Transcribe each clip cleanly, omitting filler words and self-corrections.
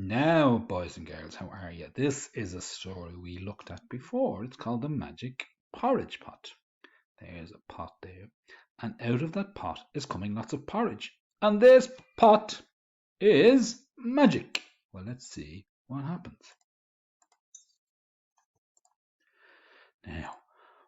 Now, boys and girls, how are you? This is a story we looked at before. It's called the Magic Porridge Pot. There's a pot there, and out of that pot is coming lots of porridge. And this pot is magic. Well, let's see what happens. Now,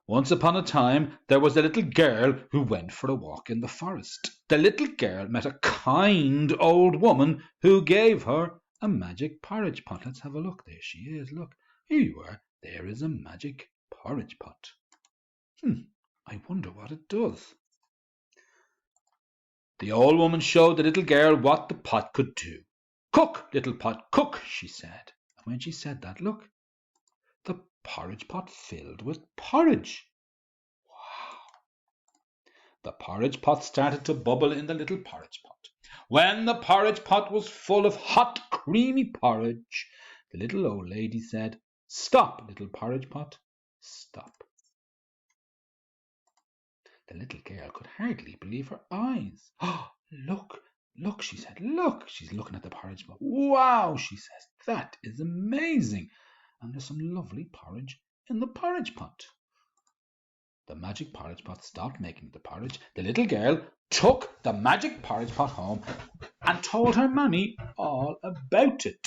once upon a time, there was a little girl who went for a walk in the forest. The little girl met a kind old woman who gave her a magic porridge pot. Let's have a look. There she is. Look, here you are. There is a magic porridge pot. I wonder what it does. The old woman showed the little girl what the pot could do. Cook, little pot, cook, she said. And when she said that, look, the porridge pot filled with porridge. Wow. The porridge pot started to bubble in the little porridge pot. When the porridge pot was full of hot, creamy porridge, the little old lady said, "Stop, little porridge pot, stop." The little girl could hardly believe her eyes. "Oh, look," she said, "look." She's looking at the porridge pot. "Wow," she says, "that is amazing. And there's some lovely porridge in the porridge pot." The magic porridge pot stopped making the porridge. The little girl took the magic porridge pot home and told her mammy all about it.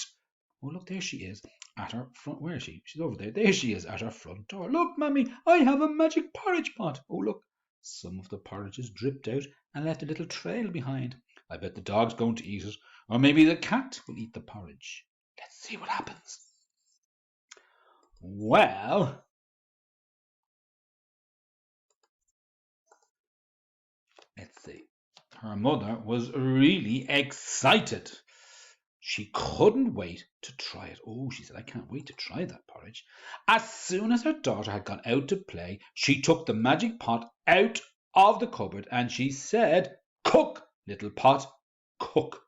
Oh, look, there she is at her front. Where is she? She's over there. There she is at her front door. "Look, mammy, I have a magic porridge pot." Oh, look, some of the porridge has dripped out and left a little trail behind. I bet the dog's going to eat it, or maybe the cat will eat the porridge. Let's see what happens. Well, let's see. Her mother was really excited. She couldn't wait to try it. Oh, she said, "I can't wait to try that porridge." As soon as her daughter had gone out to play, she took the magic pot out of the cupboard and she said, "Cook, little pot, cook."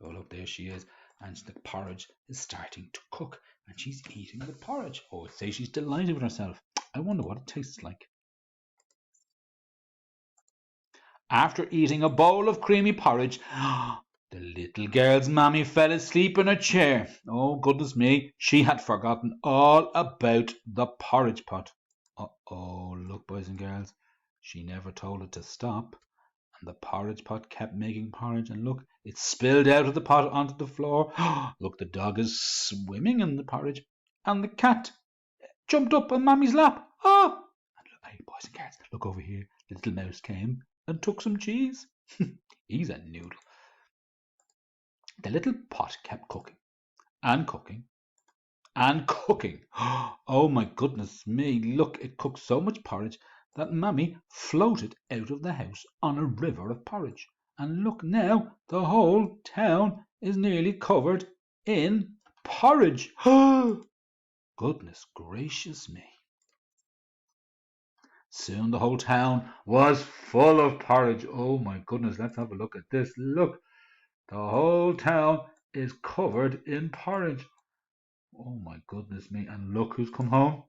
Oh, look, there she is. And the porridge is starting to cook and she's eating the porridge. Oh, I'd say she's delighted with herself. I wonder what it tastes like. After eating a bowl of creamy porridge, the little girl's mammy fell asleep in her chair. Oh, goodness me, she had forgotten all about the porridge pot. Uh-oh, look, boys and girls, she never told it to stop. And the porridge pot kept making porridge, and look, it spilled out of the pot onto the floor. Look, the dog is swimming in the porridge, and the cat jumped up on Mammy's lap. Oh! And look, hey, boys and girls, look over here. The little mouse came and took some cheese. He's a noodle. The little pot kept cooking and cooking and cooking. Oh my goodness me, look, it cooked so much porridge that Mammy floated out of the house on a river of porridge. And look now, the whole town is nearly covered in porridge. Goodness gracious me. Soon the whole town was full of porridge. Oh my goodness, let's have a look at this. Look, the whole town is covered in porridge. Oh my goodness me, and look who's come home.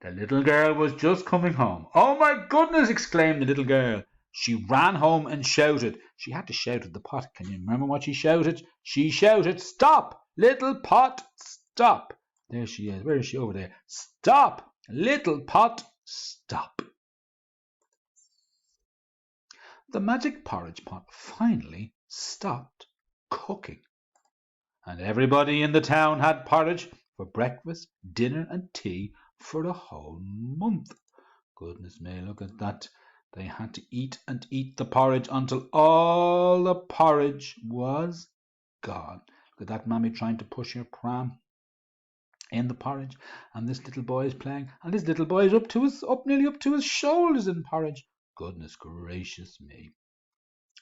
The little girl was just coming home. "Oh my goodness," exclaimed the little girl. She ran home and shouted. She had to shout at the pot. Can you remember what she shouted? She shouted, "Stop, little pot, stop." There she is. Where is she? Over there. "Stop, little pot, stop." The magic porridge pot finally stopped cooking, and everybody in the town had porridge for breakfast, dinner, and tea for a whole month. Goodness me, look at that. They had to eat and eat the porridge until all the porridge was gone. Look at that mammy trying to push her pram in the porridge, and this little boy is playing, and this little boy is nearly up to his shoulders in porridge. Goodness gracious me.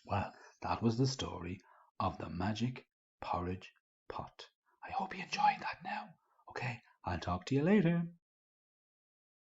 Well, that was the story of the magic porridge pot. I hope you enjoyed that now. Okay, I'll talk to you later.